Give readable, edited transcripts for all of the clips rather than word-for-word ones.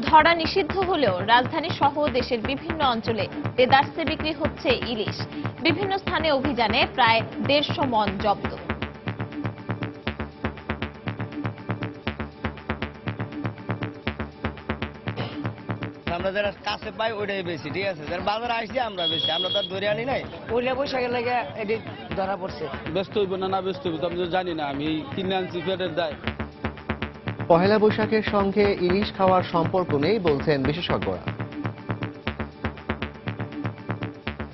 ধরা নিষিদ্ধ হলেও রাজধানী সহ দেশের বিভিন্ন অঞ্চলে দেদারসে বিক্রি হচ্ছে ইলিশ। বিভিন্ন স্থানে অভিযানে প্রায় 150 মণ জব্দ। আমরা যারা কাছে পাই ওইটাই বেশি, ঠিক আছে। যারা বাজারে আসছি আমরা বেশি, আমরা তো আর ধরে আনি নাই। পয়লা বৈশাখের লাগে এটি ধরা পড়ছে। ব্যস্ত হইব না ব্যস্ত হইব তো আমি তো জানি না, আমি কিনে আনছি পেটের দায়। পহেলা বৈশাখের সঙ্গে ইলিশ খাওয়ার সম্পর্ক নেই বলছেন বিশেষজ্ঞরা।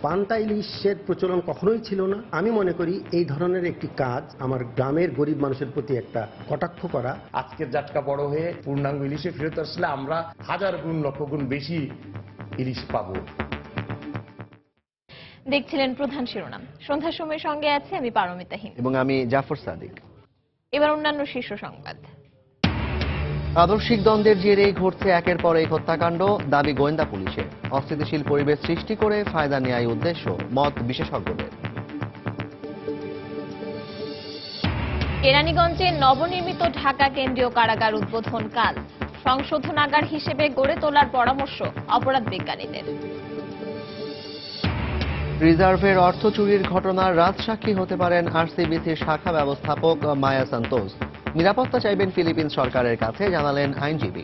পান্তা ইলিশের প্রচলন কখনোই ছিল না। আমি মনে করি এই ধরনের একটি কাজ আমার গ্রামের গরিব মানুষের প্রতি একটা কটাক্ষ করা। আজকের জাটকা বড় হয়ে পূর্ণাঙ্গ ইলিশে ফেরত আসলে আমরা হাজার গুণ লক্ষ গুণ বেশি ইলিশ পাবো। দেখছিলেন প্রধান শিরোনাম। সন্ধ্যার সময়ের সঙ্গে আছে আমি পারমিতা হিম এবং আমি জাফর সাদিক। এবার অন্যান্য শীর্ষ সংবাদ। আদর্শিক দ্বন্দ্বের জেরে ঘটছে একের পর এক হত্যাকাণ্ড, দাবি গোয়েন্দা পুলিশের। অস্থিতিশীল পরিবেশ সৃষ্টি করে ফায়দা নেয়াই উদ্দেশ্য, মত বিশেষজ্ঞদের। কেরানীগঞ্জে নবনির্মিত ঢাকা কেন্দ্রীয় কারাগার উদ্বোধন কাল। সংশোধনাগার হিসেবে গড়ে তোলার পরামর্শ অপরাধ বিজ্ঞানীদের। রিজার্ভের অর্থ চুরির ঘটনার রাজসাক্ষী হতে পারেন আরসিবিসির শাখা ব্যবস্থাপক মায়া সান্তোস। নিরাপত্তা চাইবেন ফিলিপিন সরকারের কাছে, জানালেন আইনজীবী।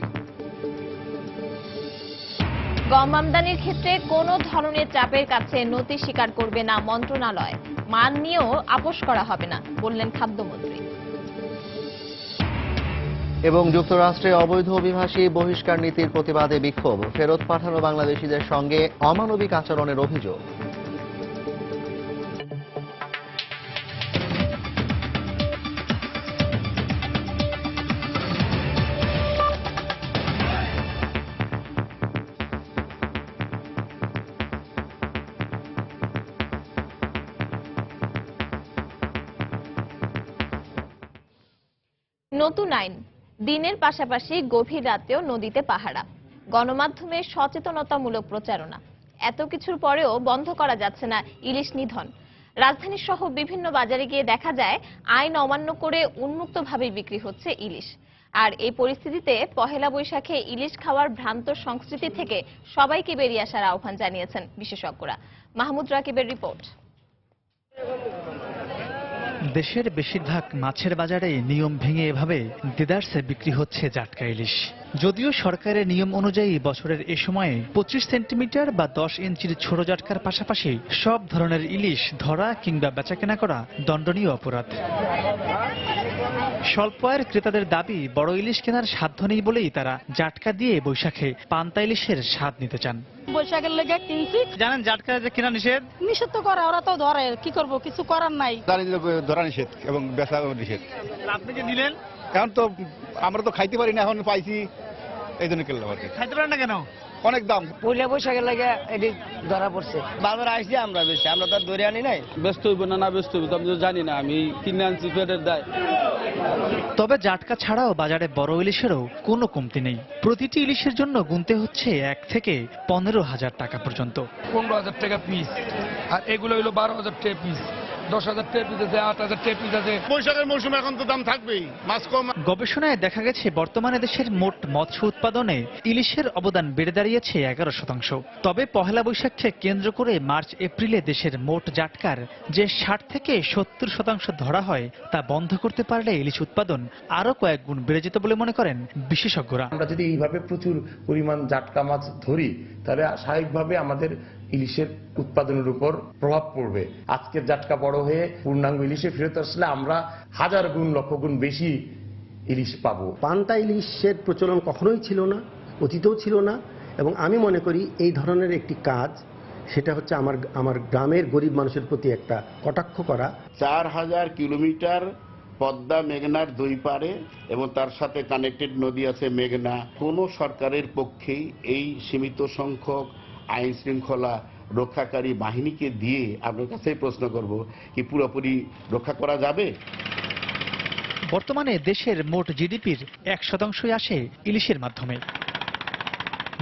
গম আমদানির ক্ষেত্রে কোনো ধরনের চাপের কাছে নতি স্বীকার করবে না মন্ত্রণালয়। মান নিয়েও আপোষ করা হবে না, বললেন খাদ্যমন্ত্রী। এবং যুক্তরাষ্ট্রে অবৈধ অভিবাসী বহিষ্কার নীতির প্রতিবাদে বিক্ষোভ, ফেরত পাঠানো বাংলাদেশিদের সঙ্গে অমানবিক আচরণের অভিযোগ। নতুন আইন, দিনের পাশাপাশি গভীর রাতেও নদীতে পাহারা, গণমাধ্যমে সচেতনতামূলক প্রচারণা। এত কিছুর পরেও বন্ধ করা যাচ্ছে না ইলিশ নিধন। রাজধানী সহ বিভিন্ন বাজারে গিয়ে দেখা যায় আইন অমান্য করে উন্মুক্তভাবে বিক্রি হচ্ছে ইলিশ। আর এই পরিস্থিতিতে পহেলা বৈশাখে ইলিশ খাওয়ার ভ্রান্ত সংস্কৃতি থেকে সবাইকে বেরিয়ে আসার আহ্বান জানিয়েছেন বিশেষজ্ঞরা। মাহমুদ রাকিবের রিপোর্ট। দেশের বেশিরভাগ মাছের বাজারে নিয়ম ভেঙে এভাবে দেদারসে বিক্রি হচ্ছে জাটকা ইলিশ। যদিও সরকারের নিয়ম অনুযায়ী বছরের এ সময়ে 25 সেন্টিমিটার বা 10 ইঞ্চির ছোট জাটকার পাশাপাশি সব ধরনের ইলিশ ধরা কিংবা বেচাকেনা করা দণ্ডনীয় অপরাধ। স্বল্প আয়ের ক্রেতাদের দাবি, বড় ইলিশ কেনার সাধ্য নেই বলেই তারা জাটকা দিয়ে বৈশাখে পান্তা ইলিশের স্বাদ নিতে চান। বৈশাখের লেগে কিনছি। জানেন জাটকা যে কেনা নিষেধ? নিষেধ তো করে, ওরা তো ধরে, কি করব, কিছু করার নাই। ধরা নিষেধ এবং বেচা নিষেধ। আপনি কি নিলেন? এখন তো আমরা তো খাইতে পারি না, এখন পাইছি এই জন্য কিনলাম আর কি। খাইতে পারেন না কেন? অনেক দাম। পয়লা বৈশাখের লাগে এটি ধরা পড়ছে। বাজারে আসছি আমরা বেশি, আমরা তো আর ধরে আনি নাই। ব্যস্ত হইব না ব্যস্ত হইব তো আমি তো জানি না, আমি কিনে আনছি পেটের দায়। তবে জাটকা ছাড়াও বাজারে বড় ইলিশেরও কোনো কমতি নেই। প্রতিটি ইলিশের জন্য গুনতে হচ্ছে 1 থেকে 15,000 টাকা পর্যন্ত। 15,000 টাকা পিস, আর এগুলো হলো 12,000 টাকা পিস, 10,000 টাকা পিস আছে, 8,000 টাকা পিস আছে। বৈশাখের মৌসুমে এখন তো দাম থাকবেই, মাছ কম। গবেষণায় দেখা গেছে বর্তমানে দেশের মোট মৎস্য উৎপাদনে ইলিশের অবদান বেড়ে দাঁড়িয়েছে 11%। তবে পহেলা বৈশাখকে কেন্দ্র করে মার্চ এপ্রিলে দেশের মোট জাটকার যে 60 থেকে 70% ধরা হয় তা বন্ধ করতে পারলে ইলিশ উৎপাদন আরো কয়েক গুণ বেড়ে যেত বলে মনে করেন বিশেষজ্ঞরা। আমরা যদি এইভাবে প্রচুর পরিমাণ জাটকা মাছ ধরি তাহলে স্বাভাবিকভাবে আমাদের ইলিশের উৎপাদনের উপর প্রভাব পড়বে। আজকের জাটকা বড় হয়ে পূর্ণাঙ্গ ইলিশে ফেরত আসলে আমরা হাজার গুণ লক্ষ গুণ বেশি ইলিশ পাবো। পান্তা ইলিশের প্রচলন কখনোই ছিল না, অতীতেও ছিল না। এবং আমি মনে করি এই ধরনের একটি কাজ, সেটা হচ্ছে আমার গ্রামের গরিব মানুষের প্রতি একটা কটাক্ষ করা। 4,000 কিলোমিটার পদ্মা মেঘনার দুই পারে এবং তার সাথে কানেক্টেড নদী আছে মেঘনা। কোনো সরকারের পক্ষেই এই সীমিত সংখ্যক আইন শৃঙ্খলা রক্ষাকারী বাহিনীকে দিয়ে আপনার কাছেই প্রশ্ন করব, কি পুরোপুরি রক্ষা করা যাবে? বর্তমানে দেশের মোট জিডিপির 1% আসে ইলিশের মাধ্যমে।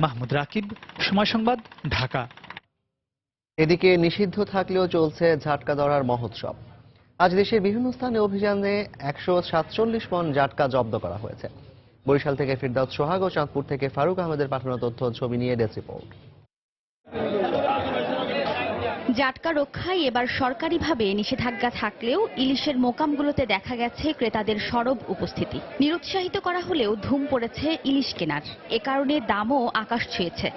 মাহমুদ রাকিব, সময় সংবাদ, ঢাকা। এদিকে নিষিদ্ধ থাকলেও চলছে ঝাটকা ধরার মহোৎসব। আজ দেশের বিভিন্ন স্থানে অভিযানে 147 মণ জাটকা জব্দ করা হয়েছে। বরিশাল থেকে ফিরদাউস সোহাগ ও চাঁদপুর থেকে ফারুক আহমেদের পাঠানো তথ্য ছবি নিয়ে ডেস্ক রিপোর্ট। জাটকা রক্ষায় এবার সরকারিভাবে নিষেধাজ্ঞা থাকলেও ইলিশের মোকামগুলোতে দেখা গেছে ক্রেতাদের সরব উপস্থিতি। নিরুৎসাহিত করা হলেও ধুম পড়েছে ইলিশ কেনার, এ কারণে দামও আকাশ ছুঁয়েছে।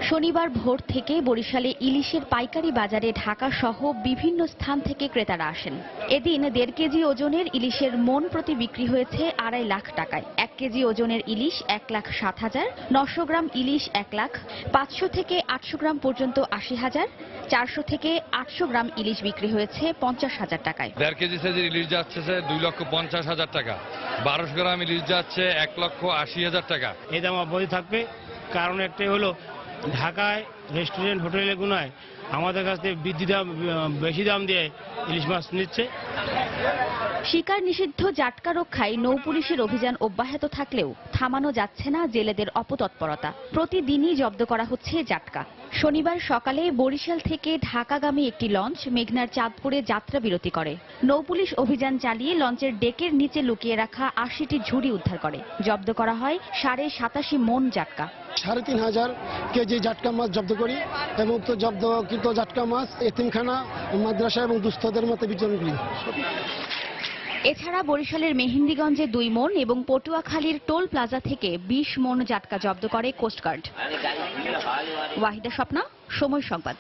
শনিবার ভোর থেকে বরিশালে ইলিশের পাইকারি বাজারে ঢাকা সহ বিভিন্ন স্থান থেকে ক্রেতারা আসেন। এদিন 1.5 কেজি ওজনের ইলিশের মন প্রতি বিক্রি হয়েছে 2.5 লাখ টাকায়। 1 কেজি ওজনের ইলিশ 1,07,000, 900 গ্রাম ইলিশ 1 লাখ, 500 থেকে 800 গ্রাম পর্যন্ত 80,000, 400 থেকে 800 গ্রাম ইলিশ বিক্রি হয়েছে 50,000 টাকায়। 1.5 কেজি সাইজের ইলিশ যাচ্ছে 2,50,000 টাকা, 1200 গ্রাম ইলিশ যাচ্ছে 1,80,000 টাকা। এই দাম অব্যাহত থাকবে, কারণ একটাই হলো ঢাকায় রেস্টুরেন্ট হোটেলগুলোয় আমাদের কাছ থেকে বেশি দাম দিয়ে ইলিশ মাছ নিচ্ছে। শিকার নিষিদ্ধ জাটকা রক্ষায় নৌপুলিশের অভিযান অব্যাহত থাকলেও থামানো যাচ্ছে না জেলেদের অপতৎপরতা। প্রতিদিনই জব্দ করা হচ্ছে জাটকা। শনিবার সকালে বরিশাল থেকে ঢাকাগামী একটি লঞ্চ মেঘনার চাঁদপুরে যাত্রা বিরতি করে। নৌপুলিশ অভিযান চালিয়ে লঞ্চের ডেকের নিচে লুকিয়ে রাখা 80টি ঝুড়ি উদ্ধার করে। জব্দ করা হয় 87.5 মন জাটকা। 3,500 কেজি জাটকা মাছ জব্দ করি এবং তো জব্দকৃত জাটকা মাছ এতিমখানা, মাদ্রাসা এবং দুস্থদের মধ্যে বিতরণ করি। এছাড়া বরিশালের মেহেন্দিগঞ্জে 2 মন এবং পটুয়াখালীর টোল প্লাজা থেকে 20 মন জাটকা জব্দ করে কোস্টগার্ড। ওয়াহিদা স্বপ্না, সময় সংবাদ।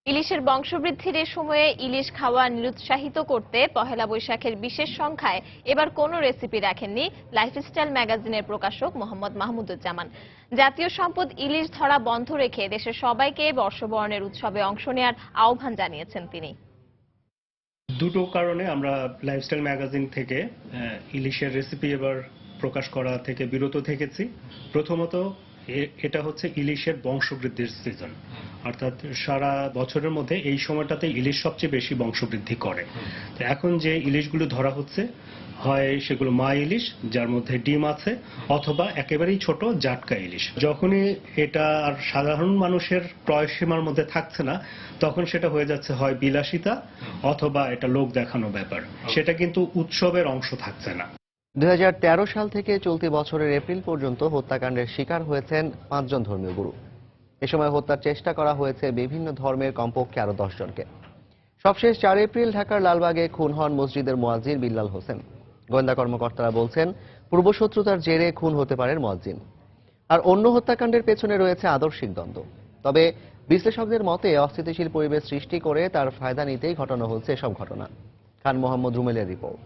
ইলিশের বংশবৃদ্ধির এ সময়ে ইলিশ খাওয়া নিরুৎসাহিত করতে পহেলা বৈশাখের বিশেষ সংখ্যায় এবার কোনো রেসিপি রাখেননি লাইফস্টাইল ম্যাগাজিনের প্রকাশক মোহাম্মদ মাহমুদুজ্জামান। জাতীয় সম্পদ ইলিশ ধরা বন্ধ রেখে দেশের সবাইকে বর্ষবরণের উৎসবে অংশ নেওয়ার আহ্বান জানিয়েছেন তিনি। দুটো কারণে আমরা লাইফস্টাইল ম্যাগাজিন থেকে ইলিশের রেসিপি এবার প্রকাশ করা থেকে বিরত থেকেছি। প্রথমত, এটা হচ্ছে ইলিশের বংশবৃদ্ধির সিজন, অর্থাৎ সারা বছরের মধ্যে এই সময়টাতে ইলিশ সবচেয়ে বেশি বংশবৃদ্ধি করে। তো এখন যে ইলিশগুলো ধরা হচ্ছে, হয় সেগুলো মা ইলিশ যার মধ্যে ডিম আছে, অথবা একেবারেই ছোট জাটকা ইলিশ। যখনই এটা আর সাধারণ মানুষের ক্রয় সীমার মধ্যে থাকছে না, তখন সেটা হয়ে যাচ্ছে হয় বিলাসিতা অথবা এটা লোক দেখানো ব্যাপার, সেটা কিন্তু উৎসবের অংশ থাকছে না। 2013 সাল থেকে চলতি বছরের এপ্রিল পর্যন্ত হত্যাকাণ্ডের শিকার হয়েছেন 5 জন ধর্মীয় গুরু। এ সময় হত্যার চেষ্টা করা হয়েছে বিভিন্ন ধর্মের কমপক্ষে আরো 10 জনকে। সবশেষ 4 এপ্রিল ঢাকার লালবাগে খুন হন মসজিদের মুয়াজ্জিন বিল্লাল হোসেন। গোয়েন্দা কর্মকর্তারা বলছেন পূর্বশত্রুতার জেরে খুন হতে পারেন মুয়াজ্জিন। আর অন্য হত্যাকাণ্ডের পেছনে রয়েছে আদর্শিক দ্বন্দ্ব। তবে বিশ্লেষকদের মতে অস্থিতিশীল পরিবেশ সৃষ্টি করে তার ফায়দা নিতেই ঘটানো হচ্ছে এসব ঘটনা। খান মোহাম্মদ রুমেলের রিপোর্ট।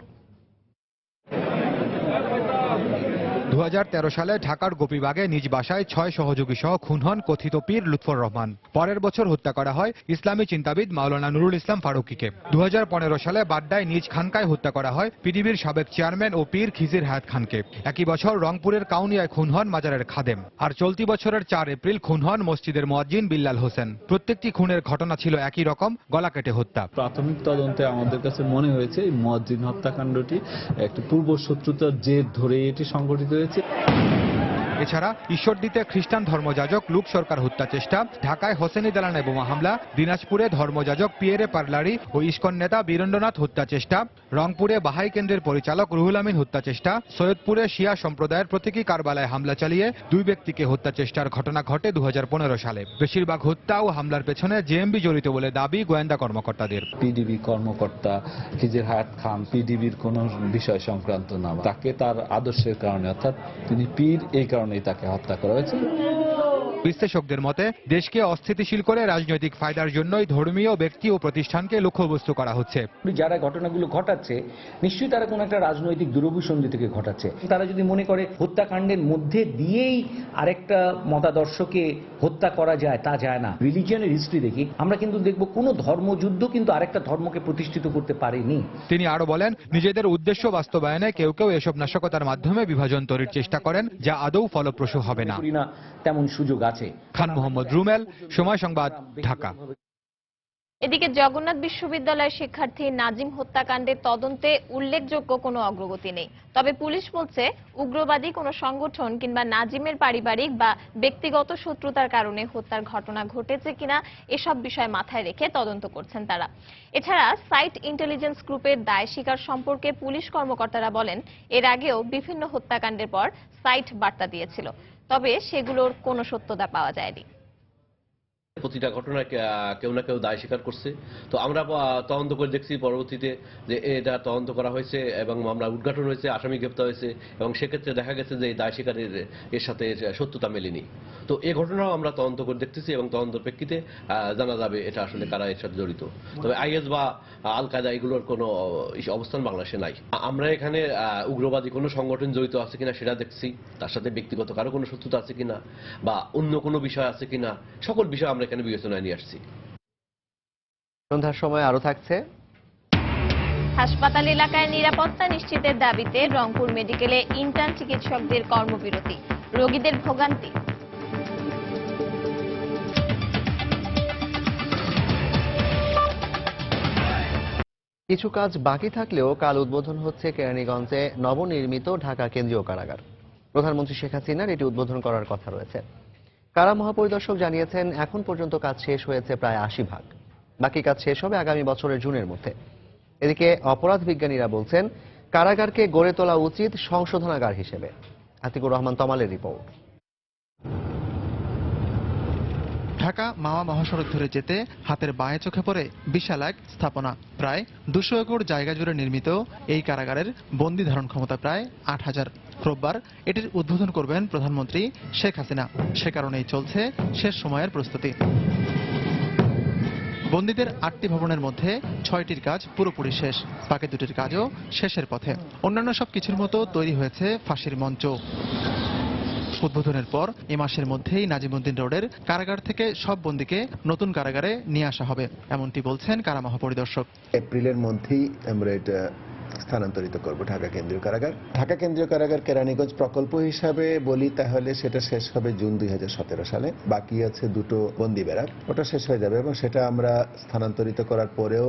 2013 সালে ঢাকার গোপীবাগে নিজ বাসায় 6 সহযোগী সহ খুন হন কথিত পীর লুৎফর রহমান। পরের বছর হত্যা করা হয় ইসলামী চিন্তাবিদ মাওলানা নুরুল ইসলাম ফারুকীকে। 2015 সালে বাড্ডায় নিজ খানকায় হত্যা করা হয় পিডিবির সাবেক চেয়ারম্যান ও পীর খিজির হায়াত খানকে। একই বছর রংপুরের কাউনিয়ায় খুন হন মাজারের খাদেম। আর চলতি বছরের 4 এপ্রিল খুন হন মসজিদের মুয়াজ্জিন বিল্লাল হোসেন। প্রত্যেকটি খুনের ঘটনা ছিল একই রকম, গলা কেটে হত্যা। প্রাথমিক তদন্তে আমাদের কাছে মনে হয়েছে এই মুয়াজ্জিন হত্যাকাণ্ডটি একটি পূর্ব শত্রুতার জের ধরে এটি সংঘটিত হয়েছে। এছাড়া ঈশ্বরদীতে খ্রিস্টান ধর্মযাজক লুক সরকার হত্যা চেষ্টা, ঢাকায় হোসেনি দালানে বোমা হামলা, দিনাজপুরে ধর্মযাজক পিয়েরে পার্লারি ও ইস্কন নেতা বীরেন্দ্রনাথ হত্যা চেষ্টা, রংপুরে বাহাই কেন্দ্রের পরিচালক রুহুল আমিন হত্যা চেষ্টা, সৈয়দপুরে শিয়া সম্প্রদায়ের প্রতীকী কারবালায় হামলা চালিয়ে 2 ব্যক্তিকে হত্যা চেষ্টার ঘটনা ঘটে 2015 সালে। বেশিরভাগ হত্যা ও হামলার পেছনে জেএমবি জড়িত বলে দাবি গোয়েন্দা কর্মকর্তাদের। পিডিবি কর্মকর্তা খিজির হায়াত খান পিডিবির কোন বিষয় সংক্রান্ত না, তাকে তার আদর্শের কারণে, অর্থাৎ তিনি পীর, এই কারণেই তাকে হত্যা করা হয়েছে। বিশ্লেষকদের মতে দেশকে অস্থিতিশীল করে রাজনৈতিক ফায়দার জন্যই ধর্মীয় ব্যক্তি ও প্রতিষ্ঠানকে লক্ষ্যবস্তু করা হচ্ছে। যারা ঘটনাগুলো ঘটাচ্ছে নিশ্চয়ই তারা কোনো একটা রাজনৈতিক দুরভিসন্ধি থেকে ঘটাচ্ছে। তারা যদি মনে করে হত্যাকাণ্ডের মধ্যে দিয়েই আরেকটা মতাদর্শকে হত্যা করা যায়, তা যায় না। রিলিজিয়নের হিস্ট্রি দেখি আমরা কিন্তু দেখব কোনো ধর্মযুদ্ধ কিন্তু আরেকটা ধর্মকে প্রতিষ্ঠিত করতে পারেনি। তিনি আরো বলেন, নিজেদের উদ্দেশ্য বাস্তবায়নে কেউ কেউ এসব নাশকতার মাধ্যমে বিভাজন তৈরির চেষ্টা করেন, যা আদৌ ফলপ্রসূ হবে না। তেমন সুযোগ আছে। খান মোহাম্মদ রুমেল, সময় সংবাদ, ঢাকা। এদিকে জগন্নাথ বিশ্ববিদ্যালয়ের শিক্ষার্থী নাজিম হত্যাকাণ্ডের তদন্তে উল্লেখযোগ্য কোনো অগ্রগতি নেই। তবে পুলিশ বলছে উগ্রবাদী কোনো সংগঠন কিংবা নাজিমের পারিবারিক বা ব্যক্তিগত শত্রুতার কারণে হত্যার ঘটনা ঘটেছে কিনা এসব বিষয় মাথায় রেখে তদন্ত করছেন তারা। এছাড়া সাইট ইন্টেলিজেন্স গ্রুপের দায় স্বীকার সম্পর্কে পুলিশ কর্মকর্তারা বলেন, এর আগেও বিভিন্ন হত্যাকাণ্ডের পর সাইট বার্তা দিয়েছিল, তবে সেগুলোর কোনো সত্যতা পাওয়া যায়নি। প্রতিটা ঘটনায় কেউ না কেউ দায় স্বীকার করছে। তো আমরা তদন্ত করে দেখছি পরবর্তীতে যে এটা তদন্ত করা হয়েছে এবং মামলা উদ্ঘাটন হয়েছে, আসামি গ্রেপ্তার হয়েছে এবং সেক্ষেত্রে দেখা গেছে যে এই দায় স্বীকারের এর সাথে সত্যতা মেলেনি। তো এই ঘটনাও আমরা তদন্ত করে দেখতেছি এবং তদন্তের প্রেক্ষিতে জানা যাবে এটা আসলে কারা এর সাথে জড়িত। তবে আইএস বা আল কায়দা এগুলোর কোনো অবস্থান বাংলাদেশে নাই। আমরা এখানে উগ্রবাদী কোনো সংগঠন জড়িত আছে কিনা সেটা দেখছি, তার সাথে ব্যক্তিগত কারো কোনো শত্রুতা আছে কিনা বা অন্য কোনো বিষয় আছে কিনা, সকল বিষয় আমরা এখানে বিবেচনায় নিয়ে আসছি। সন্ধ্যার সময় আরো থাকছে। হাসপাতাল এলাকায় নিরাপত্তা নিশ্চিতের দাবিতে রংপুর মেডিকেলে ইন্টার্ন চিকিৎসকদের কর্মবিরতি, রোগীদের ভোগান্তি। কিছু কাজ বাকি থাকলেও কাল উদ্বোধন হচ্ছে কেরানীগঞ্জে নবনির্মিত ঢাকা কেন্দ্রীয় কারাগার। প্রধানমন্ত্রী শেখ হাসিনার এটি উদ্বোধন করার কথা রয়েছে। কারা মহাপরিদর্শক জানিয়েছেন, এখন পর্যন্ত কাজ শেষ হয়েছে প্রায় 80%। বাকি কাজ শেষ হবে আগামী বছরের জুনের মধ্যে। এদিকে অপরাধ বিজ্ঞানীরা বলছেন, কারাগারকে গড়ে তোলা উচিত সংশোধনাগার হিসেবে। আতিকুর রহমান তমালের রিপোর্ট। ঢাকা মাওয়া মহাসড়ক ধরে যেতে হাতের বাঁয়ে চোখে পড়ে বিশাল এক স্থাপনা। প্রায় 200 একর জায়গা জুড়ে নির্মিত এই কারাগারের বন্দী ধারণ ক্ষমতা প্রায় 8000। রোববার এটির উদ্বোধন করবেন প্রধানমন্ত্রী শেখ হাসিনা। সে কারণেই চলছে শেষ সময়ের প্রস্তুতি। বন্দীদের 8টি ভবনের মধ্যে 6টির কাজ পুরোপুরি শেষ, বাকি 2টির কাজও শেষের পথে। অন্যান্য সব কিছুর মতো তৈরি হয়েছে ফাঁসির মঞ্চ। উদ্বোধনের পর এ মাসের মধ্যেই নাজিমউদ্দিন রোডের কারাগার থেকে সব বন্দীকে নতুন কারাগারে নিয়ে আসা হবে, এমনটি বলছেন কারা মহাপরিদর্শক। এপ্রিলের মধ্যেই আমরা এটা স্থানান্তরিত করব ঢাকা কেন্দ্রীয় কারাগার। ঢাকা কেন্দ্রীয় কারাগার কেরানীগঞ্জ প্রকল্প হিসাবে বলি তাহলে সেটা শেষ হবে জুন 2017 সালে। বাকি আছে 2টো বন্দি ব্যারাক, ওটা শেষ হয়ে যাবে এবং সেটা আমরা স্থানান্তরিত করার পরেও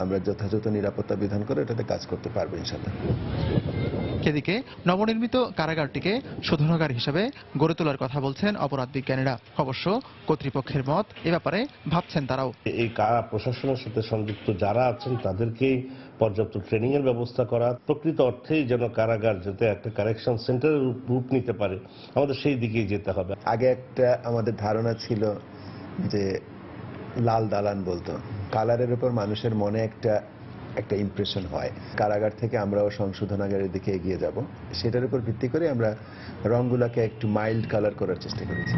আমরা যথাযথ নিরাপত্তা বিধান করে এটাতে কাজ করতে পারবো ইনশাআল্লাহ। এদিকে নবনির্মিত কারাগারটিকে শোধনাগার হিসেবে গড়ে তোলার কথা বলছেন অপরাধ বিজ্ঞানীরা। অবশ্য কর্তৃপক্ষের মত এ ব্যাপারে ভাবছেন তারাও। এই কারা প্রশাসনের সাথে সংযুক্ত যারা আছেন তাদেরকে পর্যাপ্ত ট্রেনিং এর ব্যবস্থা করা, প্রকৃত অর্থেই যেন কারাগার যাতে একটা কারেকশন সেন্টারের রূপ নিতে পারে, আমাদের সেই দিকেই যেতে হবে। আগে একটা আমাদের ধারণা ছিল যে লাল দালান বলতো, কালারের উপর মানুষের মনে একটা ইমপ্রেশন হয়। কারাগার থেকে আমরাও সংশোধনাগারের দিকে এগিয়ে যাব, সেটার উপর ভিত্তি করে আমরা রংগুলোকে একটু মাইল্ড কালার করার চেষ্টা করেছি।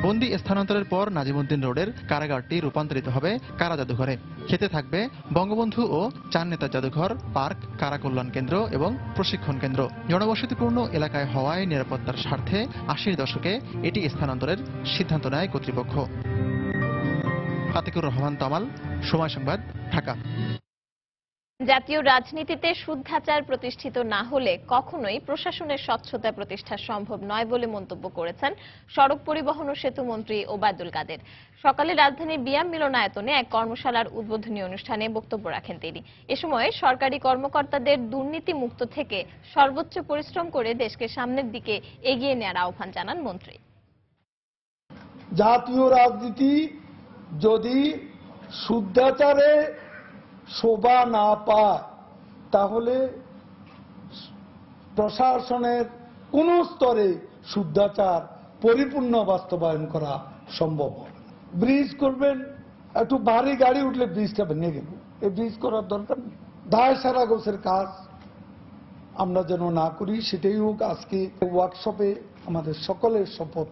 বন্দি স্থানান্তরের পর নাজিমউদ্দিন রোডের কারাগারটি রূপান্তরিত হবে কারা জাদুঘরে। খেতে থাকবে বঙ্গবন্ধু ও চার নেতা জাদুঘর, পার্ক, কারা কল্যাণ কেন্দ্র এবং প্রশিক্ষণ কেন্দ্র। জনবসতিপূর্ণ এলাকায় হওয়ায় নিরাপত্তার স্বার্থে 80-র দশকে এটি স্থানান্তরের সিদ্ধান্ত নেয় কর্তৃপক্ষ। আতিকুর রহমান তামাল, সময় সংবাদ, ঢাকা। জাতীয় রাজনীতিতে শুদ্ধাচার প্রতিষ্ঠিত না হলে কখনোই প্রশাসনের স্বচ্ছতা প্রতিষ্ঠা সম্ভব নয় বলে মন্তব্য করেছেন সড়ক পরিবহন ও সেতু মন্ত্রী ওবায়দুল কাদের। সকালে রাজধানীর বিয়াম মিলনায়তনে এক কর্মশালার উদ্বোধনী অনুষ্ঠানে বক্তব্য রাখেন তিনি। এ সময় সরকারি কর্মকর্তাদের দুর্নীতি মুক্ত থেকে সর্বোচ্চ পরিশ্রম করে দেশকে সামনের দিকে এগিয়ে নেওয়ার আহ্বান জানান মন্ত্রী। জাতীয় রাজনীতি যদি শুদ্ধাচারে শোভা না পায় তাহলে প্রশাসনের কোন স্তরে শুদ্ধাচার পরিপূর্ণ বাস্তবায়ন করা সম্ভব হবে না। ব্রিজ করবেন, একটু ভারী গাড়ি উঠলে ব্রিজটা ভেঙে গেল, এই ব্রিজ করার দরকার নেই। দায় সারা গোছের কাজ আমরা যেন না করি, সেটাই হোক আজকে ওয়ার্কশপে আমাদের সকলের শপথ।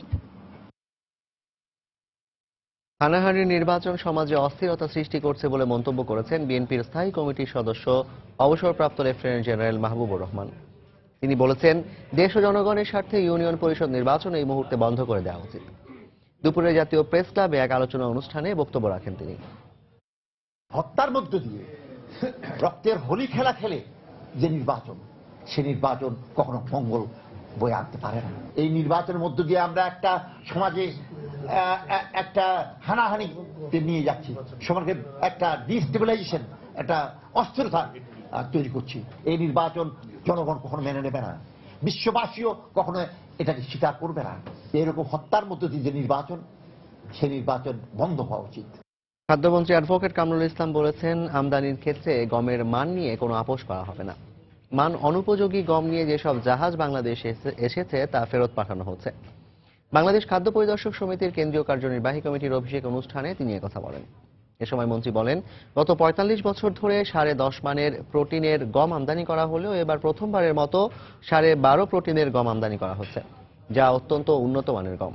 হানাহানি নির্বাচন সমাজে অস্থিরতা সৃষ্টি করছে বলে মন্তব্য করেছেন বিএনপির স্থায়ী কমিটির সদস্য অবসরপ্রাপ্ত লেফটেন্যান্ট জেনারেল মাহবুবুর রহমান। তিনি বলেছেন, দেশ ও জনগণের স্বার্থে ইউনিয়ন পরিষদ নির্বাচন এই মুহূর্তে বন্ধ করে দেওয়া উচিত। দুপুরে জাতীয় প্রেস ক্লাবে এক আলোচনা অনুষ্ঠানে বক্তব্য রাখেন তিনি। হত্যার মধ্য দিয়ে রক্তের হোলি খেলা খেলে যে নির্বাচন, সে নির্বাচন কখনো মঙ্গল বয়ে আনতে পারে না। এই নির্বাচনের মধ্য দিয়ে আমরা একটা সমাজে একটা হানাহানি নিয়ে যাচ্ছি, সমাজকে একটা ডিস্টেবিলাইজেশন, একটা অস্থিরতা তৈরি করছি। এই নির্বাচন জনগণ কখনো মেনে নেবে না, বিশ্ববাসীও কখনো এটাকে স্বীকার করবে না। এরকম হত্যার মধ্য দিয়ে যে নির্বাচন, সেই নির্বাচন বন্ধ হওয়া উচিত। খাদ্যমন্ত্রী অ্যাডভোকেট কামরুল ইসলাম বলেছেন, আমদানির ক্ষেত্রে গমের মান নিয়ে কোনো আপোষ করা হবে না। মান অনুপযোগী গম নিয়ে যেসব জাহাজ বাংলাদেশে এসেছে তা ফেরত পাঠানো হচ্ছে। বাংলাদেশ খাদ্য পরিদর্শক সমিতির কেন্দ্রীয় কার্যনির্বাহী কমিটির অভিষেক অনুষ্ঠানে তিনি একথা বলেন। এ সময় মন্ত্রী বলেন, গত ৪৫ বছর ধরে ১০.৫ মানের প্রোটিনের গম আমদানি করা হলেও এবার প্রথমবারের মতো ১২.৫ প্রোটিনের গম আমদানি করা হচ্ছে, যা অত্যন্ত উন্নত মানের গম।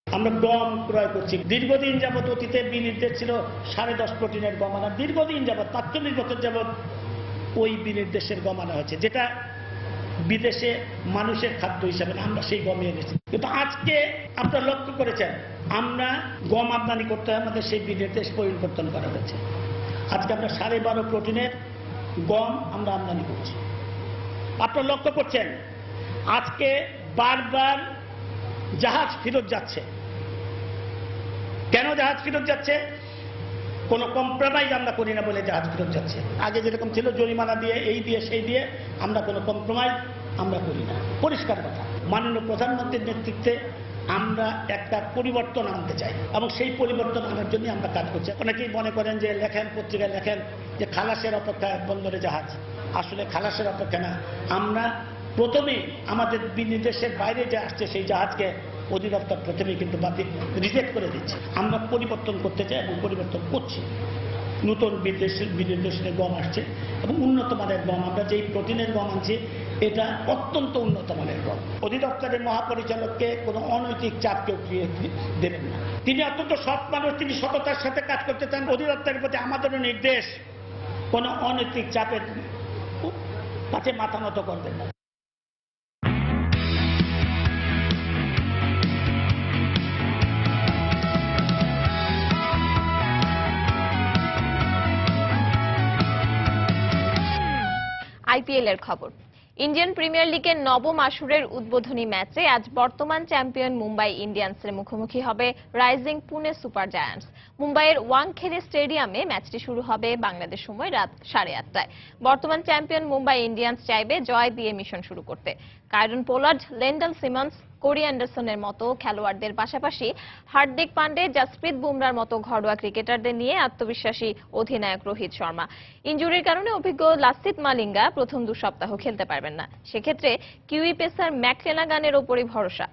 আমরা গম ক্রয় করছি। দীর্ঘদিন যাবৎ অতীতে বিনির্দেশ ছিল 10.৫ প্রোটিনের গম আনা, দীর্ঘদিন যাবৎ ৪৫ বছর যাবৎ ওই বিনির্দেশের গম আনা হয়েছে, যেটা বিদেশে মানুষের খাদ্য হিসাবে আমরা সেই গমে এনেছি। কিন্তু আজকে আপনারা লক্ষ্য করেছেন, আমরা গম আমদানি করতে হয়, আমাদের সেই বিনির্দেশ পরিবর্তন করা হয়েছে। আজকে আমরা 12.৫ প্রোটিনের গম আমরা আমদানি করছি। আপনারা লক্ষ্য করছেন, আজকে বারবার জাহাজ ফেরত যাচ্ছে। কেন জাহাজ ফেরত যাচ্ছে? কোনো কম্প্রোমাইজ আমরা করি না বলে জাহাজ ফেরত যাচ্ছে। আগে যেরকম ছিল জরিমানা দিয়ে, এই দিয়ে, সেই দিয়ে, আমরা কোনো কম্প্রোমাইজ আমরা করি না। পরিষ্কার কথা, মাননীয় প্রধানমন্ত্রীর নেতৃত্বে আমরা একটা পরিবর্তন আনতে চাই এবং সেই পরিবর্তন আনার জন্য আমরা কাজ করছি। অনেকেই মনে করেন যে লেখেন, পত্রিকায় লেখেন যে খালাসের অপেক্ষায় বন্দরে জাহাজ। আসলে খালাসের অপেক্ষা না, আমরা প্রথমে আমাদের বিনির্দেশের বাইরে যে আসছে সেই জাহাজকে অধিদপ্তর প্রথমেই কিন্তু রিজেক্ট করে দিচ্ছে। আমরা পরিবর্তন করতে চাই এবং পরিবর্তন করছি। নতুন বিনির্দেশের গম আসছে এবং উন্নত মানের গম। আমরা যেই প্রোটিনের গম আনছি এটা অত্যন্ত উন্নত মানের গম। অধিদপ্তরের মহাপরিচালককে কোনো অনৈতিক চাপ কেউ দেবেন না। তিনি অত্যন্ত সৎ মানুষ, তিনি সততার সাথে কাজ করতে চান। অধিদপ্তরের প্রতি আমাদেরও নির্দেশ, কোনো অনৈতিক চাপের কাছে মাথা নত করবেন না। আইপিএল এর খবর। ইন্ডিয়ান প্রিমিয়ার লিগের নবম আসরের উদ্বোধনী ম্যাচে আজ বর্তমান চ্যাম্পিয়ন মুম্বাই ইন্ডিয়ান্সের মুখোমুখি হবে রাইজিং পুনে সুপার জায়ান্টস। মুম্বাইয়ের ওয়াংখেড়ে স্টেডিয়ামে ম্যাচটি শুরু হবে বাংলাদেশ সময় রাত 8:30টায়। বর্তমান চ্যাম্পিয়ন মুম্বাই ইন্ডিয়ান্স চাইবে জয় দিয়ে মিশন শুরু করতে। কায়রন পোলার্ড, লেন্ডেল সিমন্স, কোরি অ্যান্ডারসনের মতো খেলোয়াড়দের পাশাপাশি হার্দিক পান্ডে, জাসপ্রীত বুমরার মতো ঘরোয়া ক্রিকেটারদের নিয়ে আত্মবিশ্বাসী অধিনায়ক রোহিত শর্মা। ইনজুরির কারণে অভিজ্ঞ লাসিথ মালিঙ্গা প্রথম 2 সপ্তাহ খেলতে পারবেন না। সেক্ষেত্রে কিউই পেসার ম্যাকক্লেনাগানের ওপরই ভরসা।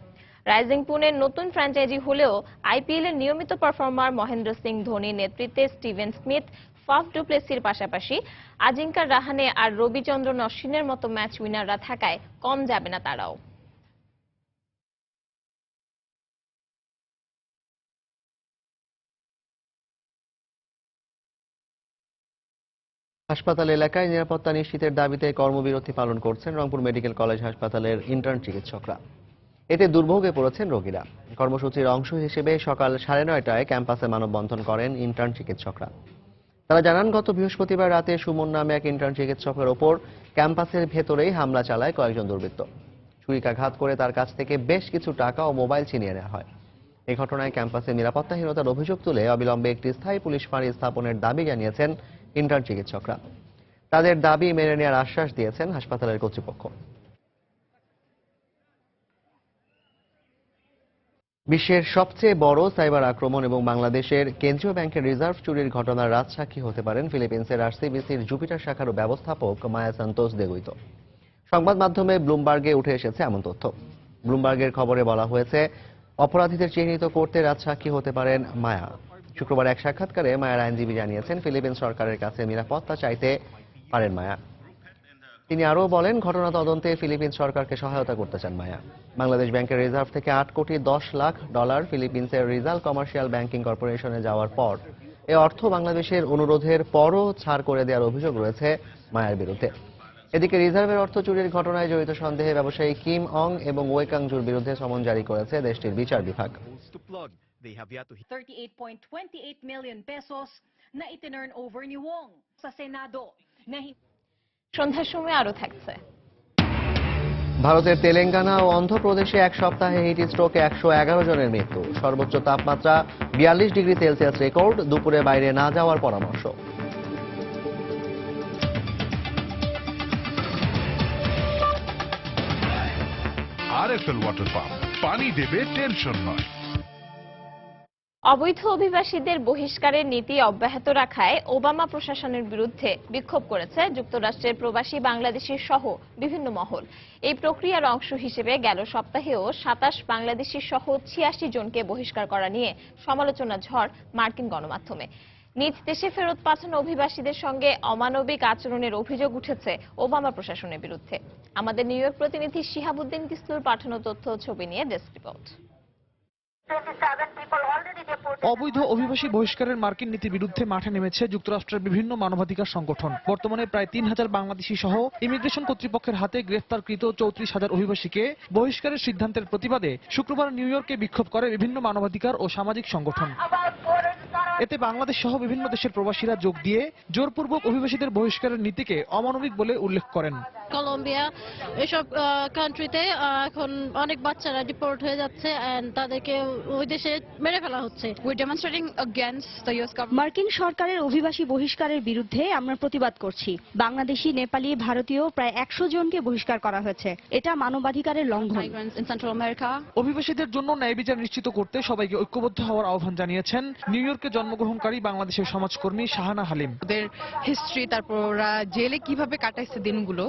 রাইজিং পুনের নতুন ফ্র্যাঞ্চাইজি হলেও আইপিএল এর নিয়মিত পারফর্মার মহেন্দ্র সিং ধোনির নেতৃত্বে স্টিভেন স্মিথ, ফাফ ডুপ্লেসির পাশাপাশি আজিঙ্কা রাহানে আর রবিচন্দ্রন অশ্বিনের মতো ম্যাচ উইনাররা থাকায় কম যাবে না তারাও। হাসপাতাল এলাকায় নিরাপত্তা নিশ্চিতের দাবিতে কর্মবিরতি পালন করছেন রংপুর মেডিকেল কলেজ হাসপাতালের ইন্টার্ন চিকিৎসকরা। এতে দুর্ভোগে পড়েছেন রোগীরা। কর্মসূচির অংশ হিসেবে সকাল 9:30টায় ক্যাম্পাসে মানববন্ধন করেন ইন্টার্ন চিকিৎসকরা। তারা জানান, গত বৃহস্পতিবার রাতে সুমন নামে এক ইন্টার্ন চিকিৎসকের ওপর ক্যাম্পাসের ভেতরেই হামলা চালায় কয়েকজন দুর্বৃত্ত। ছুরিকাঘাত করে তার কাছ থেকে বেশ কিছু টাকা ও মোবাইল ছিনিয়ে নেওয়া হয়। এই ঘটনায় ক্যাম্পাসে নিরাপত্তাহীনতার অভিযোগ তুলে অবিলম্বে একটি স্থায়ী পুলিশ ফাঁড়ি স্থাপনের দাবি জানিয়েছেন ইন্টার্ন চিকিৎসকরা। তাদের দাবি মেনে নেওয়ার আশ্বাস দিয়েছেন হাসপাতালের কর্তৃপক্ষ। বিশ্বের সবচেয়ে বড় সাইবার আক্রমণ এবং বাংলাদেশের কেন্দ্রীয় ব্যাংকের রিজার্ভ চুরির ঘটনার রাজসাক্ষী হতে পারেন ফিলিপিন্সের আরসিবিসির জুপিটার শাখার ব্যবস্থাপক মায়া সান্তোস দেগুইতো। সংবাদ মাধ্যমে ব্লুমবার্গে উঠে এসেছে এমন তথ্য। ব্লুমবার্গের খবরে বলা হয়েছে, অপরাধীদের চিহ্নিত করতে রাজসাক্ষী হতে পারেন মায়া। শুক্রবার এক সাক্ষাৎকারে মায়ার আইনজীবী জানিয়েছেন, ফিলিপিন্স সরকারের কাছে নিরাপত্তা চাইতে পারেন মায়া। তিনি আরও বলেন, ঘটনা তদন্তে ফিলিপিন্স সরকারকে সহায়তা করতে চান মায়া। বাংলাদেশ ব্যাংকের রিজার্ভ থেকে $8.10 কোটি ফিলিপিন্সের রিজাল কমার্শিয়াল ব্যাংকিং কর্পোরেশনে যাওয়ার পর এ অর্থ বাংলাদেশের অনুরোধের পরও ছাড় করে দেওয়ার অভিযোগ রয়েছে মায়ার বিরুদ্ধে। এদিকে রিজার্ভের অর্থ চুরির ঘটনায় জড়িত সন্দেহে ব্যবসায়ী কিম অং এবং ওয়ে কাংজুর বিরুদ্ধে সমন জারি করেছে দেশটির বিচার বিভাগ। They have yet to 38.28 million pesos na itinurn over ni Wong sa Senado. সন্ধ্যার সময় আরো থাকছে। ভারতের তেলেঙ্গানা ও অন্ধ্রপ্রদেশে এক সপ্তাহে হিট স্ট্রোকে 111 জনের মৃত্যু। সর্বোচ্চ তাপমাত্রা 42 ডিগ্রি সেলসিয়াস রেকর্ড। দুপুরে বাইরে না যাওয়ার পরামর্শ। আরএফএল ওয়াটার পাম্প, পানি দেবে টেনশন নয়। অবৈধ অভিবাসীদের বহিষ্কারের নীতি অব্যাহত রাখায় ওবামা প্রশাসনের বিরুদ্ধে বিক্ষোভ করেছে যুক্তরাষ্ট্রের প্রবাসী বাংলাদেশী সহ বিভিন্ন মহল। এই প্রক্রিয়ার অংশ হিসেবে গেল সপ্তাহেও 27 বাংলাদেশী সহ 86 জনকে বহিষ্কার করা নিয়ে সমালোচনা ঝড় মার্কিন গণমাধ্যমে। নিজ দেশে ফেরত পাঠানো অভিবাসীদের সঙ্গে অমানবিক আচরণের অভিযোগ উঠেছে ওবামা প্রশাসনের বিরুদ্ধে। আমাদের নিউ ইয়র্ক প্রতিনিধি শিহাবুদ্দিন কিসলুর পাঠানো তথ্য ও ছবি নিয়ে ডেস্ক রিপোর্ট। অবৈধ অভিবাসী বহিষ্কারের মার্কিন নীতির বিরুদ্ধে মাঠে নেমেছে যুক্তরাষ্ট্রের বিভিন্ন মানবাধিকার সংগঠন। বর্তমানে প্রায় 3000 বাংলাদেশী সহ ইমিগ্রেশন কর্তৃপক্ষের হাতে গ্রেফতারকৃত 34,000 অভিবাসীকে বহিষ্কারের সিদ্ধান্তের প্রতিবাদে শুক্রবার নিউ ইয়র্কে বিক্ষোভ করে বিভিন্ন মানবাধিকার ও সামাজিক সংগঠন। এতে বাংলাদেশ সহ বিভিন্ন দেশের প্রবাসীরা যোগ দিয়ে জোরপূর্বক অভিবাসীদের বহিষ্কারের নীতিকে অমানবিক বলে উল্লেখ করেন। কলম্বিয়া এসব কান্ট্রিতে এখন অনেক বাচ্চারা ডিপোর্ট হয়ে যাচ্ছে এন্ড তাদেরকে ওই দেশে মেরে ফেলা হচ্ছে। মার্কিন সরকারের অভিবাসী বহিষ্কারের বিরুদ্ধে আমরা প্রতিবাদ করছি। বাংলাদেশি, নেপালি, ভারতীয় প্রায় 100 জনকে বহিষ্কার করা হয়েছে। এটা মানবাধিকারের লঙ্ঘন। অভিবাসীদের জন্য ন্যায় বিচার নিশ্চিত করতে সবাইকে ঐক্যবদ্ধ হওয়ার আহ্বান জানিয়েছেন নিউ ইয়র্কে জন্মগ্রহণকারী বাংলাদেশের সমাজকর্মী শাহানা হালিম। ওদের হিস্ট্রি, তারপর ওরা জেলে কিভাবে কাটাইছে দিনগুলো,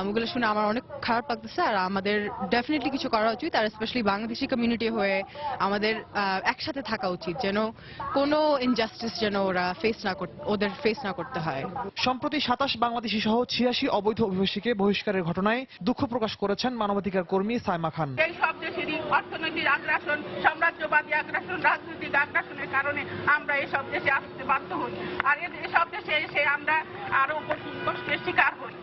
ওগুলো শুনে আমার অনেক খারাপ লাগতেছে। আর আমাদের ডেফিনেটলি কিছু করা উচিত, আর স্পেশালি বাংলাদেশি কমিউনিটি হয়ে আমাদের একসাথে থাকা উচিত, যেন কোনো ইনজাস্টিস যেন ওদের ফেস না করতে হয়। সম্প্রতি 27 বাংলাদেশি সহ 86 অবৈধ অভিবাসীকে বহিষ্কারের ঘটনায় দুঃখ প্রকাশ করেছেন মানবাধিকার কর্মী সাইমা খান। এই সব দেশেরই অর্থনৈতিক আগ্রাসন, সাম্রাজ্যবাদী আগ্রাসন, রাজনৈতিক আগ্রাসনের কারণে আমরা এসব দেশে আসতে বাধ্য হই, আর এসব দেশে এসে আমরা আরো কষ্টের শিকার হই।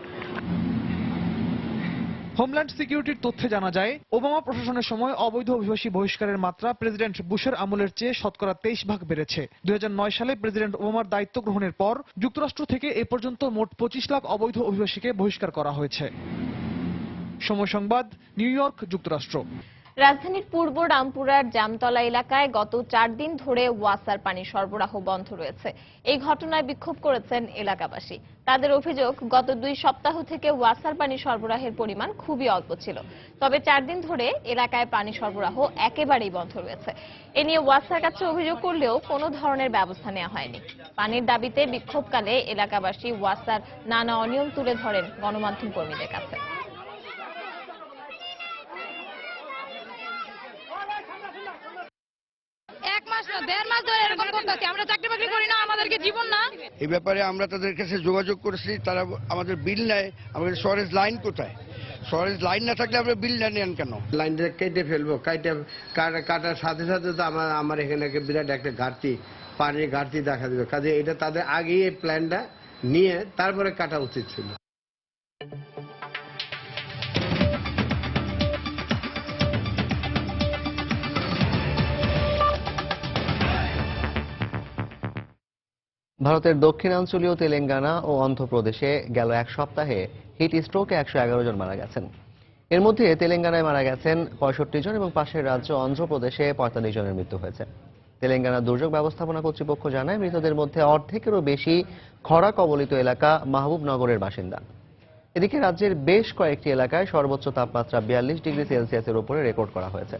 হোমল্যান্ড সিকিউরিটির তথ্যে জানা যায়, ওবামা প্রশাসনের সময় অবৈধ অভিবাসী বহিষ্কারের মাত্রা প্রেসিডেন্ট বুশের আমলের চেয়ে শতকরা 23 ভাগ বেড়েছে। 2009 সালে প্রেসিডেন্ট ওবামার দায়িত্ব গ্রহণের পর যুক্তরাষ্ট্র থেকে এ পর্যন্ত মোট 25 লাখ অবৈধ অভিবাসীকে বহিষ্কার করা হয়েছে। সময় সংবাদ, নিউ ইয়র্ক, যুক্তরাষ্ট্র। রাজধানীর পূর্ব রামপুরার জামতলা এলাকায় গত 4 দিন ধরে ওয়াসার পানি সরবরাহ বন্ধ রয়েছে। এই ঘটনায় বিক্ষোভ করেছেন এলাকাবাসী। তাদের অভিযোগ, গত 2 সপ্তাহ থেকে ওয়াসার পানি সরবরাহের পরিমাণ খুবই অল্প ছিল। তবে 4 দিন ধরে এলাকায় পানি সরবরাহ একেবারেই বন্ধ রয়েছে। এ নিয়ে ওয়াসার কাছে অভিযোগ করলেও কোনো ধরনের ব্যবস্থা নেওয়া হয়নি। পানির দাবিতে বিক্ষোভকালে এলাকাবাসী ওয়াসার নানা অনিয়ম তুলে ধরেন গণমাধ্যম কর্মীদের কাছে। দেড় মাস ধরে এরকম করতেছি, আমরা চাকরি বাকরি করি না, আমাদেরকে জীবন না। এই ব্যাপারে আমরা তাদের কাছে যোগাযোগ করেছি, তারা আমাদের বিল নেয়। আমাদের সরেজ লাইন কোথায়? সরেজ লাইন না থাকলে আমরা বিল না নেন কেন? লাইনটা কেটে ফেলবো, কাটার সাথে সাথে তো আমার এখানে বিরাট একটা ঘাটতি, পানির ঘাটতি দেখা দিল। কাজে এটা তাদের আগেই এই প্ল্যানটা নিয়ে তারপরে কাটা উচিত ছিল। ভারতের দক্ষিণাঞ্চলীয় তেলেঙ্গানা ও অন্ধ্রপ্রদেশে গেল এক সপ্তাহে হিট স্ট্রোকে 111 জন মারা গেছেন। এর মধ্যে তেলেঙ্গানায় মারা গেছেন 65 জন এবং পাশের রাজ্য অন্ধ্রপ্রদেশে 45 জনের মৃত্যু হয়েছে। তেলেঙ্গানা দুর্যোগ ব্যবস্থাপনা কর্তৃপক্ষ জানায়, মৃতদের মধ্যে অর্ধেকেরও বেশি খরা কবলিত এলাকা মাহবুবনগরের বাসিন্দা। এদিকে রাজ্যের বেশ কয়েকটি এলাকায় সর্বোচ্চ তাপমাত্রা 42 ডিগ্রি সেলসিয়াসের উপরে রেকর্ড করা হয়েছে।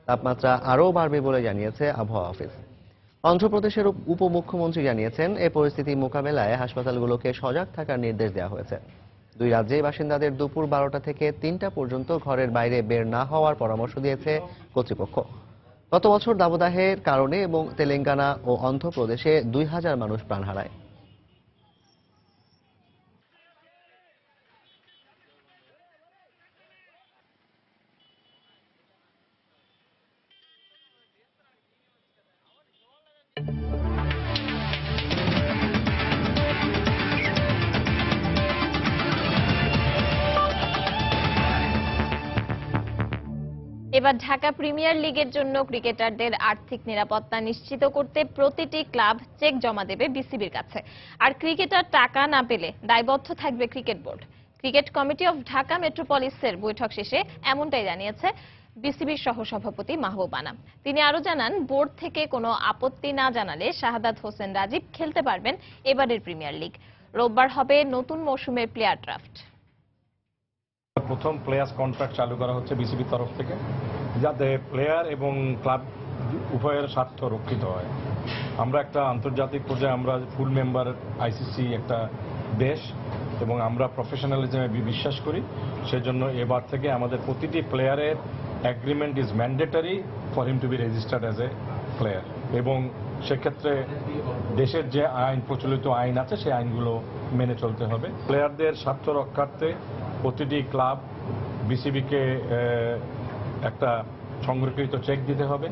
তাপমাত্রা আরও বাড়বে বলে জানিয়েছে আবহাওয়া অফিস। অন্ধ্রপ্রদেশের উপমুখ্যমন্ত্রী জানিয়েছেন, এই পরিস্থিতি মোকাবেলায় হাসপাতালগুলোকে সজাগ থাকার নির্দেশ দেওয়া হয়েছে। দুই রাজ্যেই বাসিন্দাদের দুপুর 12টা থেকে 3টা পর্যন্ত ঘরের বাইরে বের না হওয়ার পরামর্শ দিয়েছে কর্তৃপক্ষ। গত বছর দাবদাহের কারণে এবং তেলেঙ্গানা ও অন্ধ্রপ্রদেশে 2000 মানুষ প্রাণ হারায়। এবার ঢাকা প্রিমিয়ার লিগের জন্য ক্রিকেটারদের আর্থিক নিরাপত্তা নিশ্চিত করতে প্রতিটি ক্লাব চেক জমা দেবে বিসিবির কাছে। আর ক্রিকেটার টাকা না পেলে দায়বদ্ধ থাকবে cricket board. Cricket committee of Dhaka মেট্রোপলিসের বৈঠক শেষে এমনটাই জানিয়েছে বিসিবির সহসভাপতি মাহবুব আনাম। তিনি আরো জানান, বোর্ড থেকে কোনো আপত্তি না জানালে শাহাদাত হোসেন রাজীব খেলতে পারবেন এবারের প্রিমিয়ার লিগ। রোববার হবে নতুন মৌসুমের প্লেয়ার ড্রাফট। প্রথম প্লেয়ার্স কন্ট্রাক্ট চালু করা হচ্ছে বিসিবির তরফ থেকে, যাতে প্লেয়ার এবং ক্লাব উভয়ের স্বার্থ রক্ষিত হয়। আমরা একটা আন্তর্জাতিক পর্যায়ে আমরা ফুল মেম্বার আইসিসি একটা দেশ এবং আমরা প্রফেশনালিজমে বিশ্বাস করি। সেজন্য এবার থেকে আমাদের প্রতিটি প্লেয়ারের agreement is mandatory for him to B registered as a player, এবং সেক্ষেত্রে দেশের যে আইন প্রচলিত আইন আছে সেই আইনগুলো মেনে চলতে হবে। প্লেয়ারদের স্বার্থ রক্ষার্থে প্রতিটি ক্লাব বিসিবিকে একটা সংরক্ষিত চেক দিতে হবে,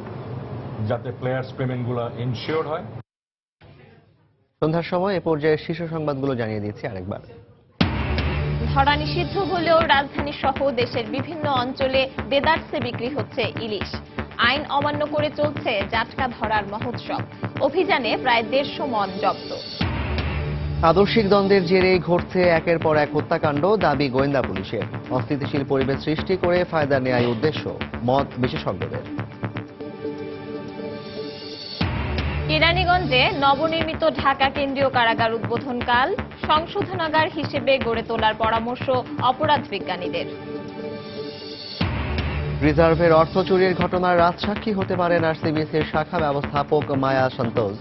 যাতে প্লেয়ার্স পেমেন্টগুলো ইনশিওর হয়। সন্ধ্যার সময় এ পর্যায়ে শীর্ষ সংবাদগুলো জানিয়ে দিচ্ছি আরেকবার। ধরা নিষিদ্ধ হলেও রাজধানী সহ দেশের বিভিন্ন অঞ্চলে দেদারসে বিক্রি হচ্ছে ইলিশ। আইন অমান্য করে চলছে জাটকা ধরার মহোৎসব। অভিযানে প্রায় 150 মণ জব্দ। আদর্শিক দ্বন্দ্বের জেরে ঘটছে একের পর এক হত্যাকাণ্ড, দাবি গোয়েন্দা পুলিশের। অস্থিতিশীল পরিবেশ সৃষ্টি করে ফায়দা নেয়ার উদ্দেশ্য, মত বিশেষজ্ঞদের। কেরানীগঞ্জে নবনির্মিত ঢাকা কেন্দ্রীয় কারাগার উদ্বোধনকাল, সংশোধনাগার হিসেবে গড়ে তোলার পরামর্শ অপরাধ বিজ্ঞানীদের। রিজার্ভের অর্থ চুরির ঘটনার রাজসাক্ষী হতে পারেন আরসিবিসির শাখা ব্যবস্থাপক মায়া সন্তোষ।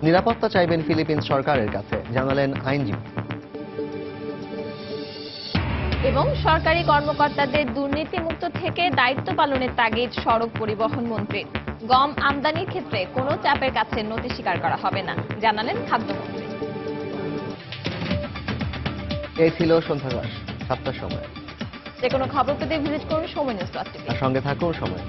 নিরাপত্তা চাইবেন ফিলিপিন্স সরকারের কাছে, জানালেন আইনজীবী। এবং সরকারি কর্মকর্তাদের দুর্নীতিমুক্ত থেকে দায়িত্ব পালনের তাগিদ সড়ক পরিবহন মন্ত্রীর। গম আমদানির ক্ষেত্রে কোনো চাপের কাছে নতি স্বীকার করা হবে না, জানালেন খাদ্যমন্ত্রী। এই ছিল সন্ধ্যা 7টার সময়। যে কোনো খবর পেতে ভিজিট করুন সময় নিউজ.টিভি। সঙ্গে থাকুন সময়।